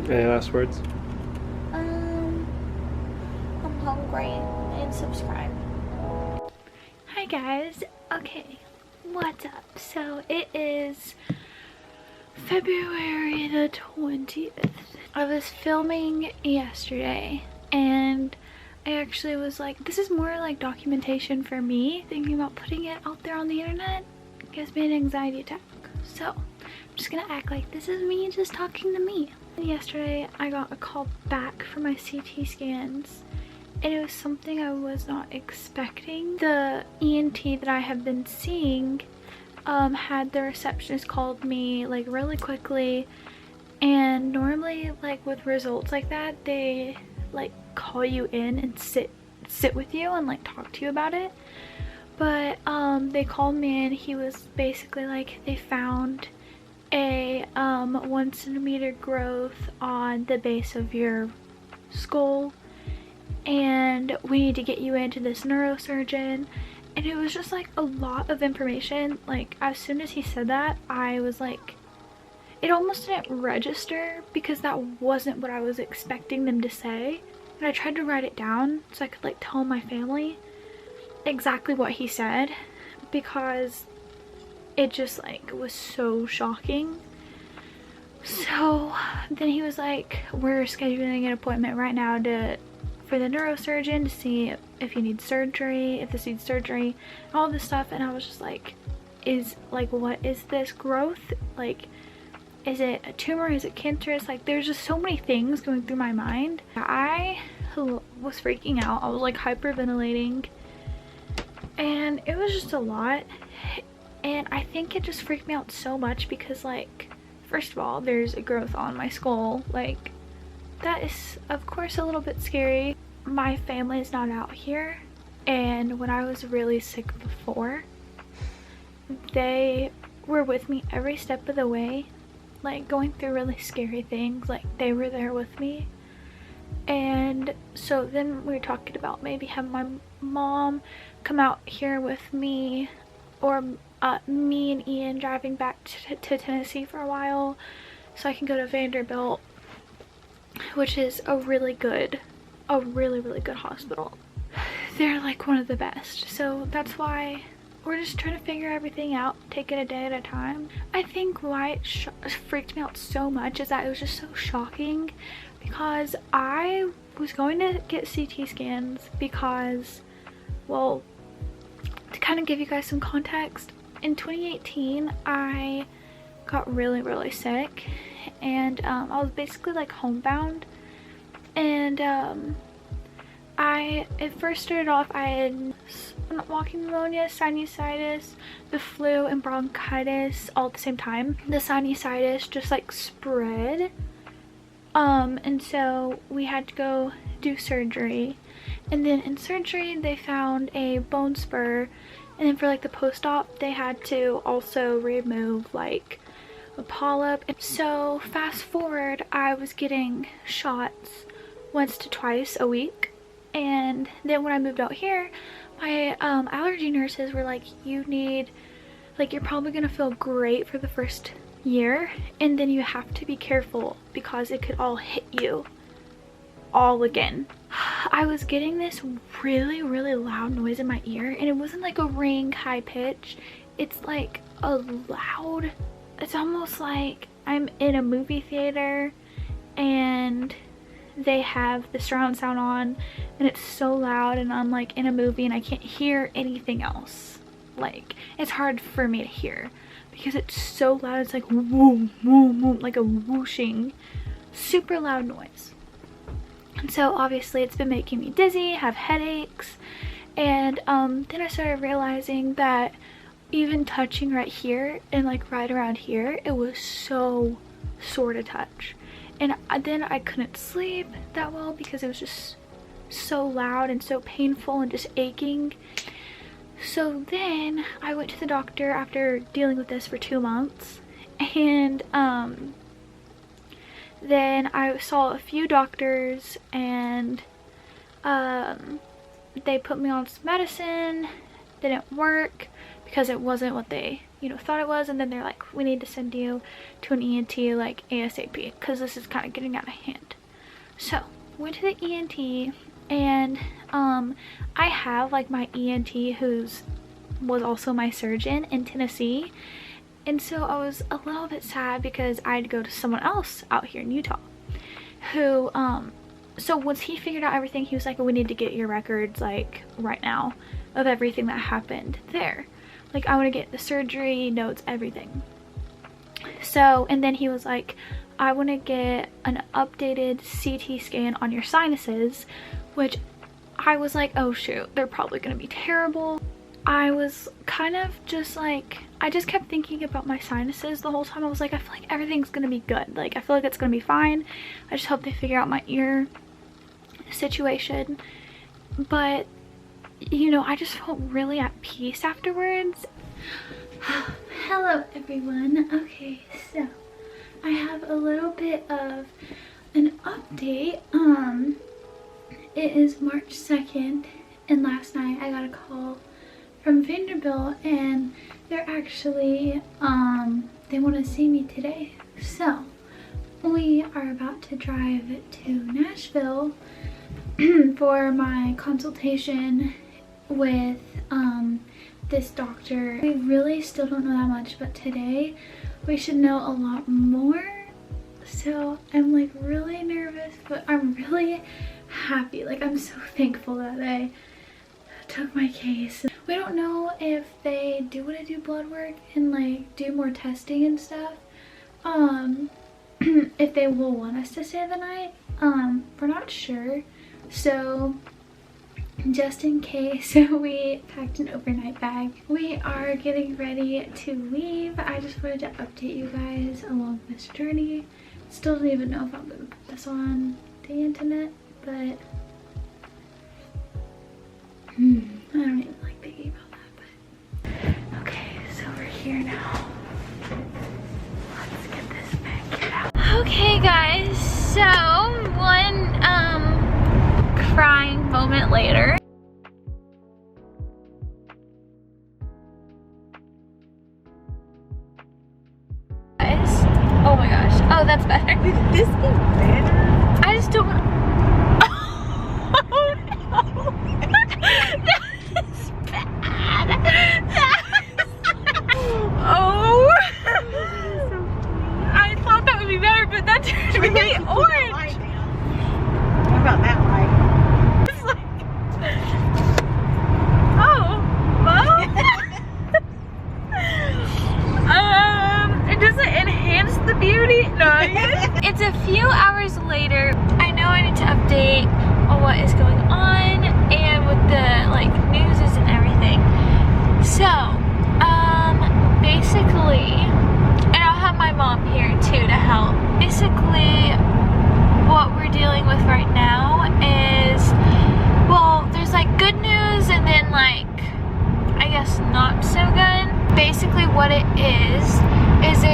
Any last words? I'm hungry, and subscribe. Hi guys. Okay, what's up? So it is February the 20th. I was filming yesterday and I actually was like, this is more like documentation for me. Thinking about putting it out there on the internet gives me an anxiety attack. So I'm just gonna act like this is me just talking to me. Yesterday I got a call back for my CT scans and it was something I was not expecting. The ENT that I have been seeing had the receptionist called me like really quickly, and normally like with results like that they like call you in and sit with you and like talk to you about it. But they called me and he was basically like, they found a 1 centimeter growth on the base of your skull and we need to get you into this neurosurgeon. And it was just like a lot of information. Like as soon as he said that, I was like, it almost didn't register because that wasn't what I was expecting them to say. And I tried to write it down so I could like tell my family exactly what he said, because it just like was so shocking. So then he was like, we're scheduling an appointment right now for the neurosurgeon to see if you need surgery, if this needs surgery, and all this stuff. And I was just like, what is this growth? Like, is it a tumor? Is it cancerous? Like, there's just so many things going through my mind. I was freaking out. I was like hyperventilating and it was just a lot. And I think it just freaked me out so much because, like, first of all, there's a growth on my skull. Like, that is of course a little bit scary. My family is not out here, and when I was really sick before, they were with me every step of the way, like going through really scary things. Like, they were there with me. And so then we were talking about maybe having my mom come out here with me, or me and Ian driving back to Tennessee for a while so I can go to Vanderbilt, which is a really good hospital. They're like one of the best. So that's why we're just trying to figure everything out, take it a day at a time. I think why it freaked me out so much is that it was just so shocking, because I was going to get CT scans because, well, to kind of give you guys some context, in 2018 I got really sick, and I was basically like homebound. And it first started off, I had walking pneumonia, sinusitis, the flu, and bronchitis all at the same time. The sinusitis just like spread, and so we had to go do surgery. And then in surgery they found a bone spur, and then for like the post-op they had to also remove like a polyp. And so fast forward, I was getting shots once to twice a week. And then when I moved out here, my allergy nurses were like, you're probably gonna feel great for the first year, and then you have to be careful because it could all hit you all again. I was getting this really loud noise in my ear, and it wasn't like a ring high pitch. It's like a loud, it's almost like I'm in a movie theater and they have the surround sound on and it's so loud, and I'm like in a movie and I can't hear anything else. Like, it's hard for me to hear because it's so loud. It's like whoom, whoom, whoom, like a whooshing, super loud noise. And so obviously it's been making me dizzy, have headaches. And then I started realizing that even touching right here and like right around here, it was so sore to touch. And then I couldn't sleep that well because it was just so loud and so painful and just aching. So then I went to the doctor after dealing with this for 2 months, and then I saw a few doctors, and they put me on some medicine. Didn't work because it wasn't what they you know, thought it was, and then they're like, we need to send you to an ENT like ASAP because this is kind of getting out of hand. So went to the ENT, and I have like my ENT was also my surgeon in Tennessee, and so I was a little bit sad because I had to go to someone else out here in Utah who so once he figured out everything, he was like, we need to get your records like right now of everything that happened there. Like, I want to get the surgery notes, everything. So, and then he was like, I want to get an updated CT scan on your sinuses, which I was like, oh shoot, they're probably going to be terrible. I was kind of just like, I just kept thinking about my sinuses the whole time. I was like, I feel like everything's going to be good. Like, I feel like it's going to be fine. I just hope they figure out my ear situation. But, you know, I just felt really at peace afterwards. Hello everyone. Okay, so I have a little bit of an update. It is March 2nd, and last night I got a call from Vanderbilt, and they're actually they want to see me today. So we are about to drive to Nashville for my consultation with this doctor. We really still don't know that much, but today we should know a lot more. So I'm like really nervous, but I'm really happy. Like, I'm so thankful that they took my case. We don't know if they do want to do blood work and like do more testing and stuff. If they will want us to stay the night. We're not sure. So just in case, we packed an overnight bag. We are getting ready to leave. I just wanted to update you guys along this journey. Still don't even know if I'm gonna put this on the internet, but I don't even like thinking about that. But okay, so we're here now. Let's get this bag out. Okay guys, so one crying moment later. Guys, oh my gosh. Oh, that's better. Did this get better? I just don't want. Oh no. That's bad. Oh. I thought that would be better, but that turned really orange. What about that light? It's like, oh, well. It doesn't enhance the beauty. No. It's a few hours later. I know I need to update on what is going on and with the like news and everything. So, basically, and I'll have my mom here too to help. Basically, what we're dealing with right now is, well, there's like good news and then like, I guess not so good. Basically what it is a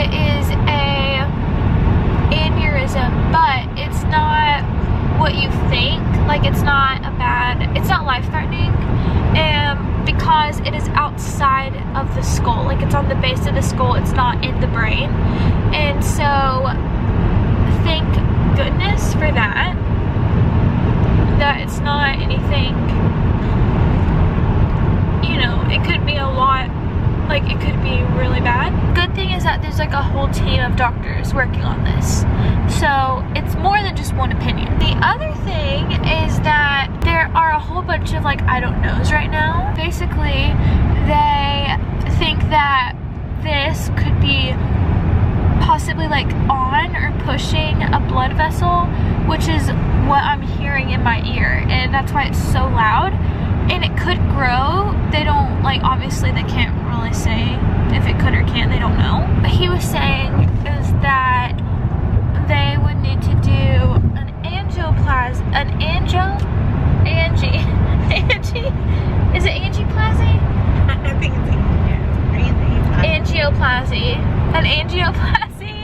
aneurysm, but it's not what you think. Like, it's not life-threatening, because it is outside of the skull. Like, it's on the base of the skull, it's not in the brain. And so thank goodness for that it's not anything, you know, it could be a lot, like it could be really bad. Good thing is that there's like a whole team of doctors working on this, so it's more than just one opinion. The other thing is that there are a whole bunch of like I don't knows right now. Basically, they think that this could be possibly like on or pushing a blood vessel, which is what I'm hearing in my ear, and that's why it's so loud. And it could grow. They don't, like, obviously they can't really say if it could or can't, they don't know. But he was saying is that they would need to do an is it angioplasty? I think it's angioplasty. An angioplasty,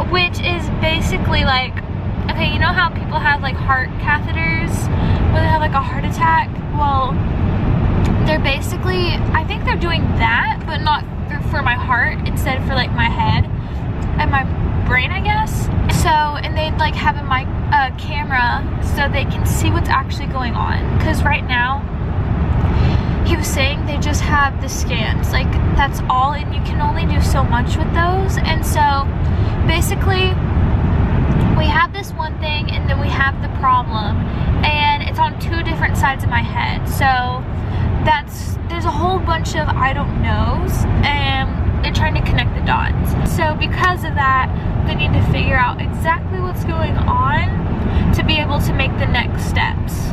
which is basically like, okay, you know how people have like heart catheters where they have like a heart attack? Well, they're basically, I think they're doing that, but not through for my heart instead for like my head and my brain, I guess. So, and they'd like have a mic, camera so they can see what's actually going on. Because right now, he was saying they just have the scans, like that's all, and you can only do so much with those. And so basically we have this one thing and then we have the problem, and it's on two different sides of my head. So there's a whole bunch of I don't knows, and they're trying to connect the dots. So because of that, they need to figure out exactly what's going on to be able to make the next steps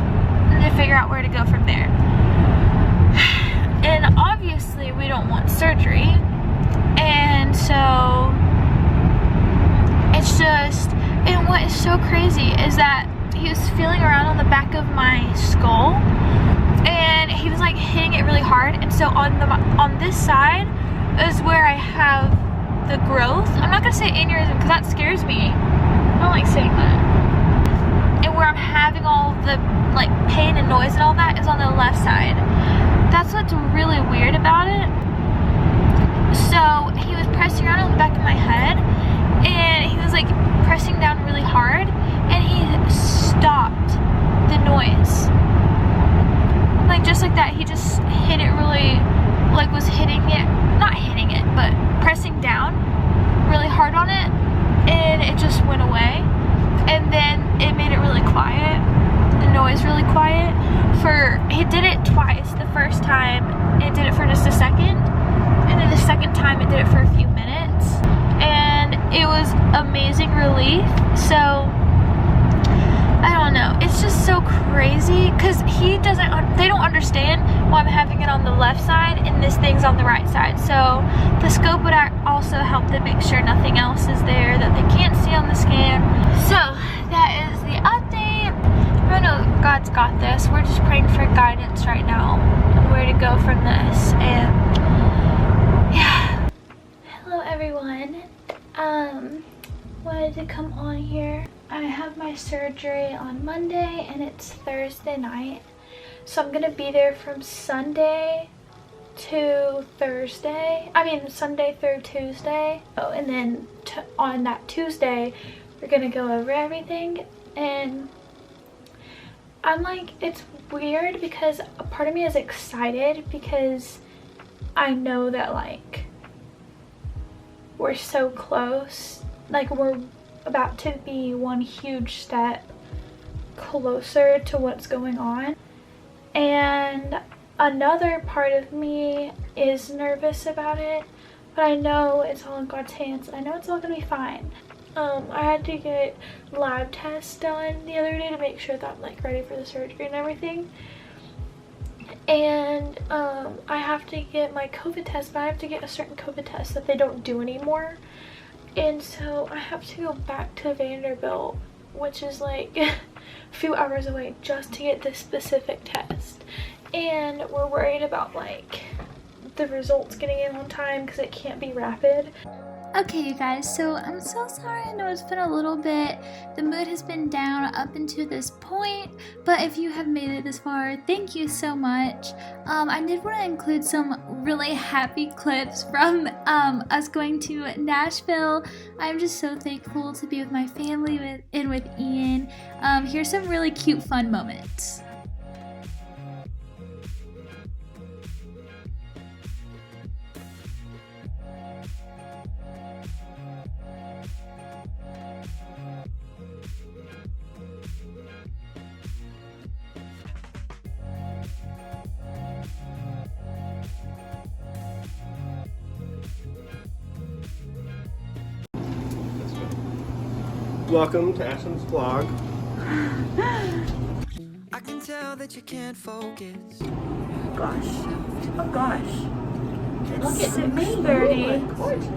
and to figure out where to go from there. And obviously we don't want surgery, and so it's just, and what is so crazy is that he was feeling around on the back of my skull and he was like hitting it really hard, and so on this side is where I have the growth. I'm not gonna say aneurysm because that scares me. I don't like saying that. And where I'm having all the like pain and noise and all that is on the left side. That's what's really weird about it. So he was pressing around on the back of my head, and he was like pressing down really hard, and he stopped the noise. Like just like that, he just hit it really, like was hitting it, not hitting it, but pressing down really hard on it, and it just went away. And then it made it really quiet, the noise really quiet. He did it twice. The first time it did it for just a second, and then the second time it did it for a few minutes, and it was amazing relief. So I don't know, it's just so crazy because they don't understand why I'm having it on the left side and this thing's on the right side. So the scope would also help them make sure nothing else is there that they can't see on the scan. So that is the update. I know God's got this. We're just praying for guidance right now on where to go from this. And yeah. Hello everyone. Wanted to come on here. I have my surgery on Monday and it's Thursday night. So I'm gonna be there from Sunday to Thursday. Sunday through Tuesday. Oh, and then on that Tuesday, we're gonna go over everything. And I'm like, it's weird because a part of me is excited because I know that like we're so close. Like we're about to be one huge step closer to what's going on. And another part of me is nervous about it, but I know it's all in God's hands. I know it's all gonna be fine. I had to get lab tests done the other day to make sure that I'm like ready for the surgery and everything. And I have to get my COVID test, but I have to get a certain COVID test that they don't do anymore. And so I have to go back to Vanderbilt, which is like a few hours away, just to get this specific test. And we're worried about like the results getting in on time because it can't be rapid. Okay, you guys, so I'm so sorry. I know it's been a little bit, the mood has been down up until this point, but if you have made it this far, thank you so much. I did want to include some really happy clips from us going to Nashville. I'm just so thankful to be with my family and with Ian. Here's some really cute, fun moments. Welcome to Ashton's vlog. I can tell that you can't focus. Gosh. Oh gosh. It's Look at me. 6:30. Gorgeous.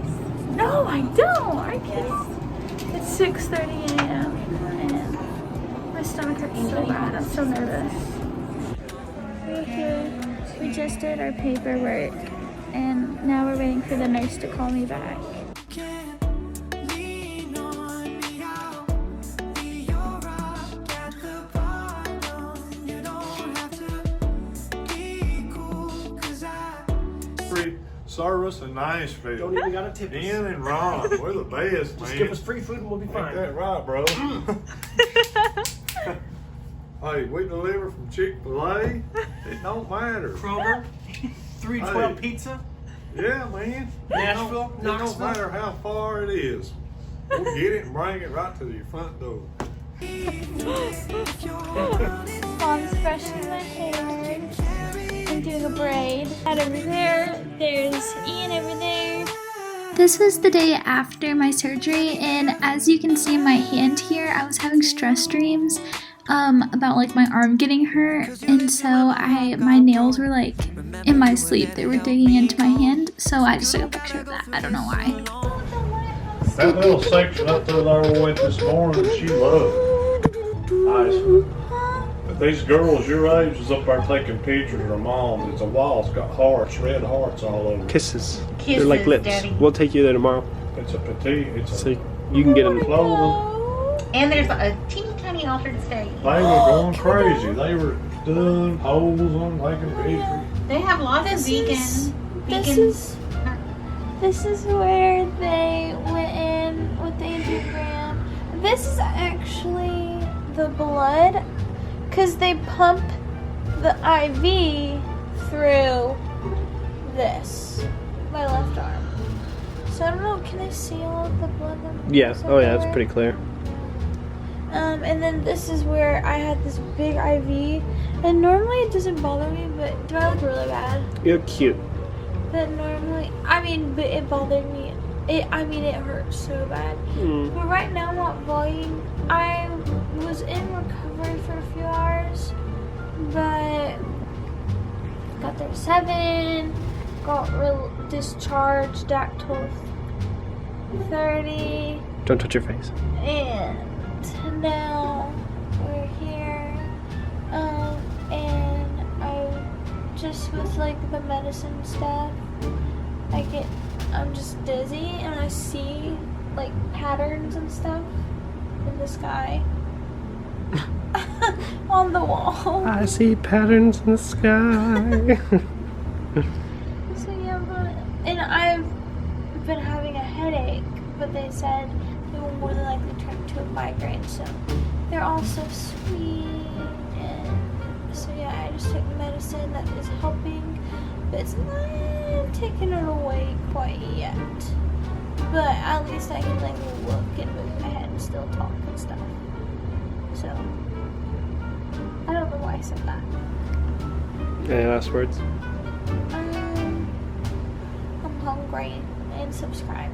No, I don't. Are you kidding? It's 6:30 a.m. and my stomach hurts so bad. I'm so nervous. We're here. We just did our paperwork and now we're waiting for the nurse to call me back. service in Nashville. Don't even gotta tip us. In and Ron, we're the best, man. Just give us free food and we'll be Ain't fine. that right, bro? Hey, we deliver from Chick-fil-A. It don't matter. Kroger, 312 Hey. Pizza, Yeah, man. Nashville, It don't Knoxville. matter how far it is. We'll get it and bring it right to your front door. Mom's brushing my hair and doing a braid. And over there, there's Ian over there. This was the day after my surgery, and as you can see in my hand here, I was having stress dreams about like my arm getting hurt, and so my nails were like in my sleep. They were digging into my hand, so I just took a picture of that. I don't know why. That little section up there that we went this morning, she loved. Nice. But these girls your age is up there taking pictures of their moms. It's a wall. It's got hearts, red hearts all over. Kisses. Kisses, They're like lips. Daddy. We'll take you there tomorrow. It's a petite. It's So a you can get in. clothing. And there's a teeny tiny altered stage. They were going crazy. They were doing holes on taking pictures. They have lots of This vegan. is where they went in with the angiogram. This is actually the blood, because they pump the IV through this, my left arm. So I don't know, can I see all of the blood? Yeah. Oh yeah, that's pretty clear. And then this is where I had this big IV, and normally it doesn't bother me, but do I look really bad? You're cute. But normally, but it bothered me. It hurt so bad. Mm. But right now I'm not volume. I was in recovery for a few hours, but got there at 7, got discharged at 12:30, Don't touch your face. and now we're here. And I just with like the medicine stuff, I'm just dizzy, and I see like patterns and stuff in the sky on the wall. I see patterns in the sky. So yeah, and I've been having a headache, but they said it will more than likely turn into a migraine. So they're all so sweet, and so yeah, I just took medicine that is helping, but it's not taking it away quite yet. But at least I can like look and move my head and still talk and stuff. So I don't know why I said that. Any last words? I'm hungry, and subscribe.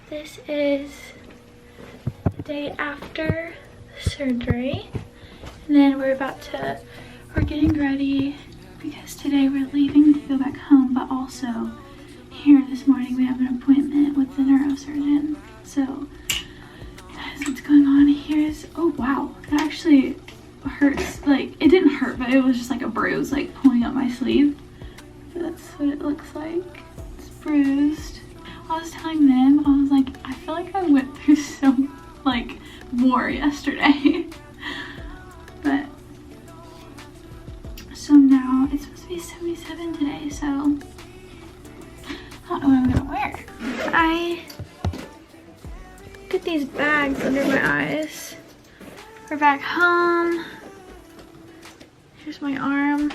This is the day after surgery, and then we're getting ready because today we're leaving to go back home, but also here this morning we have an appointment with the neurosurgeon. So that's what's going on. Oh wow, that actually hurts. Like, it didn't hurt, but it was just like a bruise, like pulling up my sleeve. So that's what it looks like. It's bruised. I was telling them, I was like, I feel like I went through some like war yesterday. But so now it's supposed to be 77 today, so I don't know what I'm gonna wear. I get these bags under my eyes. We're back home. Here's my arm.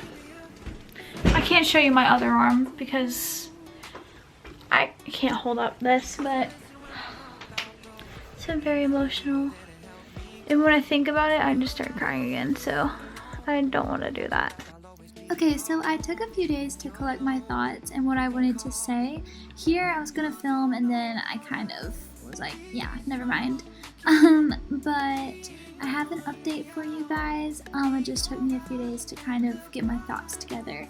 I can't show you my other arm because I can't hold up this, but it's been very emotional. And when I think about it, I just start crying again, so I don't want to do that. Okay, so I took a few days to collect my thoughts and what I wanted to say. Here I was gonna film, and then I kind of was like, yeah, never mind. But I have an update for you guys. It just took me a few days to kind of get my thoughts together.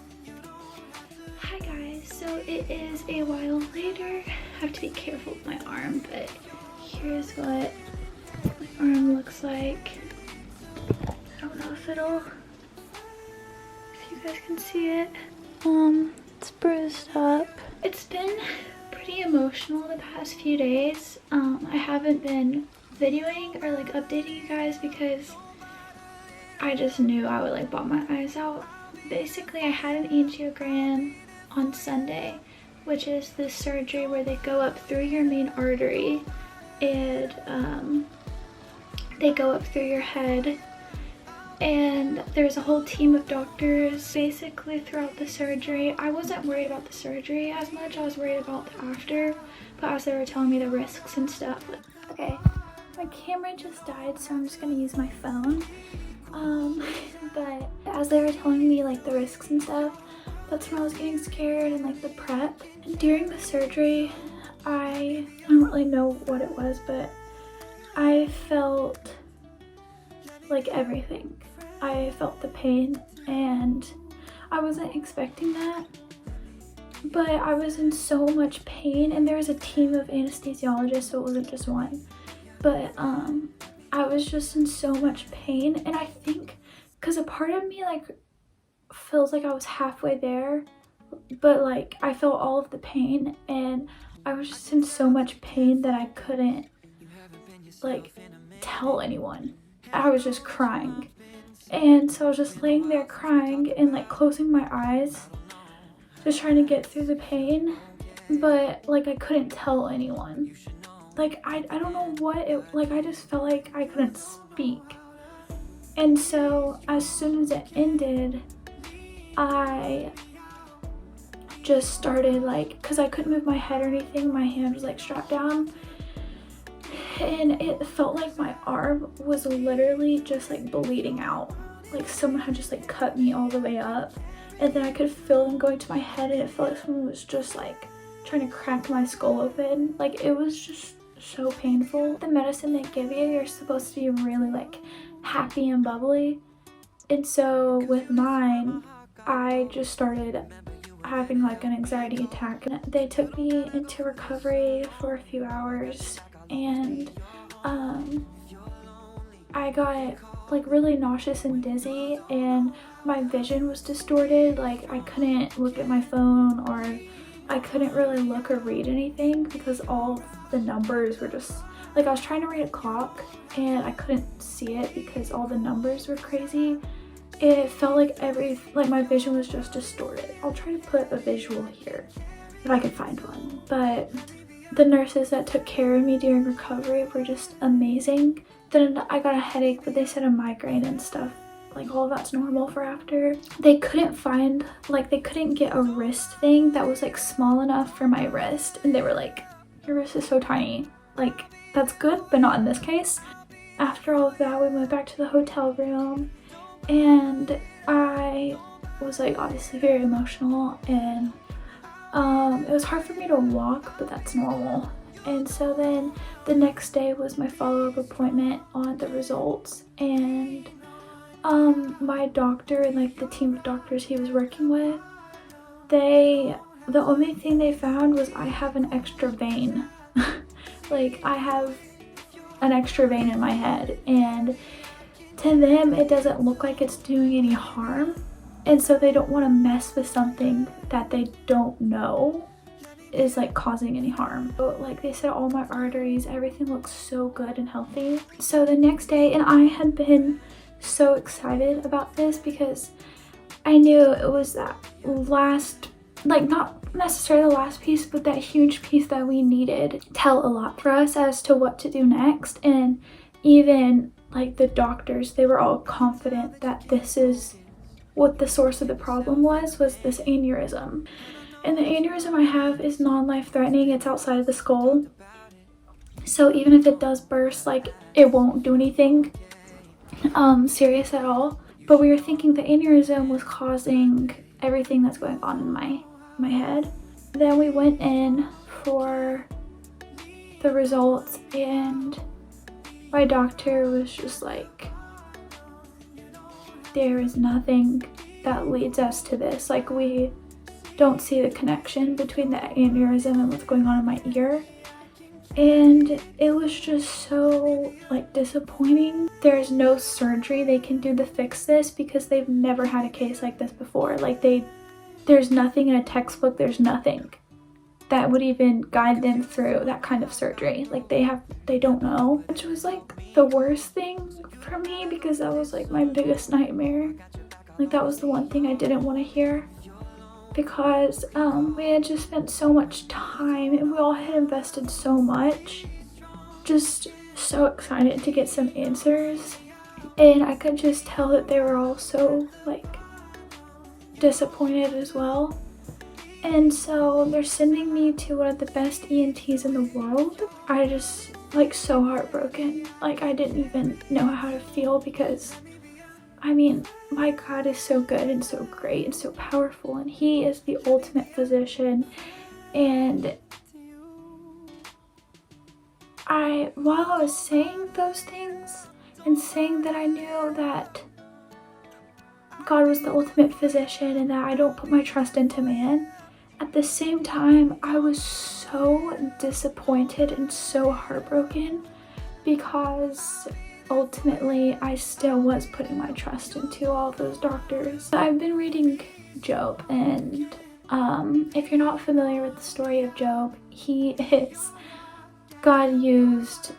Hi guys, so it is a while later. I have to be careful with my arm, but here's what my arm looks like. I don't know if you guys can see it. It's bruised up. It's been pretty emotional the past few days. I haven't been videoing or like updating you guys because I just knew I would like bawl my eyes out. Basically, I had an angiogram on Sunday, which is this surgery where they go up through your main artery and they go up through your head. And there's a whole team of doctors basically throughout the surgery. I wasn't worried about the surgery as much, I was worried about the after, but as they were telling me the risks and stuff. Okay, my camera just died, so I'm just gonna use my phone. But as they were telling me like the risks and stuff, that's when I was getting scared and like the prep. And during the surgery, I don't really know what it was, but I felt like everything. I felt the pain and I wasn't expecting that, but I was in so much pain, and there was a team of anesthesiologists, so it wasn't just one, but I was just in so much pain. And I think because a part of me like feels like I was halfway there, but like I felt all of the pain and I was just in so much pain that I couldn't like tell anyone. I was just crying, and so I was just laying there crying and like closing my eyes, just trying to get through the pain, but like I couldn't tell anyone. Like I don't know what it, like I just felt like I couldn't speak. And so as soon as it ended, I just started like, because I couldn't move my head or anything, my hand was like strapped down, and it felt like my arm was literally just like bleeding out, like someone had just like cut me all the way up, and then I could feel them going to my head, and it felt like someone was just like trying to crack my skull open. Like it was just so painful. The medicine they give you, you're supposed to be really like happy and bubbly, and so with mine I just started having like an anxiety attack. They took me into recovery for a few hours, and I got like really nauseous and dizzy, and my vision was distorted. Like I couldn't look at my phone, or I couldn't really look or read anything because all the numbers were just like, I was trying to read a clock and I couldn't see it because all the numbers were crazy. It felt like my vision was just distorted. I'll try to put a visual here if I can find one. But the nurses that took care of me during recovery were just amazing. Then I got a headache, but they said a migraine and stuff, like all that's normal for after. They couldn't find, like they couldn't get a wrist thing that was like small enough for my wrist, and they were like, your wrist is so tiny. Like that's good, but not in this case. After all of that, we went back to the hotel room, and I was like obviously very emotional, and it was hard for me to walk, but that's normal. And so then the next day was my follow-up appointment on the results, and my doctor and like the team of doctors he was working with, the only thing they found was I have an extra vein. Like I have an extra vein in my head, and to them it doesn't look like it's doing any harm, and so they don't want to mess with something that they don't know is like causing any harm. So, like they said, all my arteries, everything looks so good and healthy. So the next day, and I had been so excited about this because I knew it was that last, like not necessarily the last piece, but that huge piece that we needed tell a lot for us as to what to do next. And even like the doctors, they were all confident that this is what the source of the problem was this aneurysm. And the aneurysm I have is non-life threatening. It's outside of the skull, so even if it does burst, like it won't do anything serious at all. But we were thinking the aneurysm was causing everything that's going on in my head. Then we went in for the results, and my doctor was just like, there is nothing that leads us to this. Like we don't see the connection between the aneurysm and what's going on in my ear. And it was just so like disappointing. There's no surgery they can do to fix this because they've never had a case like this before. Like there's nothing in a textbook, there's nothing that would even guide them through that kind of surgery. Like they don't know, which was like the worst thing for me because that was like my biggest nightmare. Like that was the one thing I didn't want to hear, because we had just spent so much time and we all had invested so much. Just so excited to get some answers, and I could just tell that they were all so like disappointed as well. And so they're sending me to one of the best ENTs in the world. I just like so heartbroken. Like I didn't even know how to feel, because I mean, my God is so good and so great and so powerful, and he is the ultimate physician. And while I was saying those things and saying that I knew that God was the ultimate physician and that I don't put my trust into man, at the same time, I was so disappointed and so heartbroken, because ultimately I still was putting my trust into all those doctors. I've been reading Job, and if you're not familiar with the story of Job, God used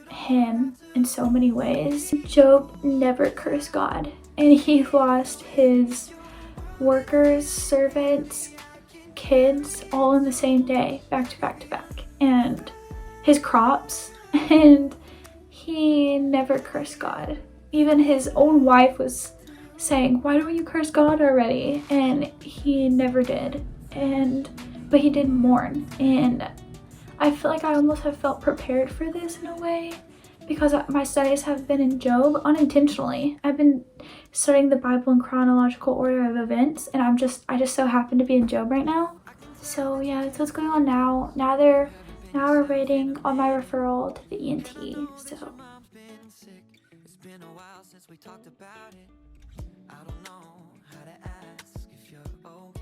him in so many ways. Job never cursed God, and he lost his workers, servants, kids all in the same day, back to back to back, and his crops, and he never cursed God. Even his own wife was saying, "Why don't you curse God already?" And he never did. But he did mourn, and I feel like I almost have felt prepared for this in a way, because my studies have been in Job unintentionally. I've been studying the Bible in chronological order of events, and I just so happen to be in Job right now. So yeah, that's what's going on now. Now we're waiting on my referral to the ENT. So It's been a while since we talked about it. I don't know how to ask if you're okay.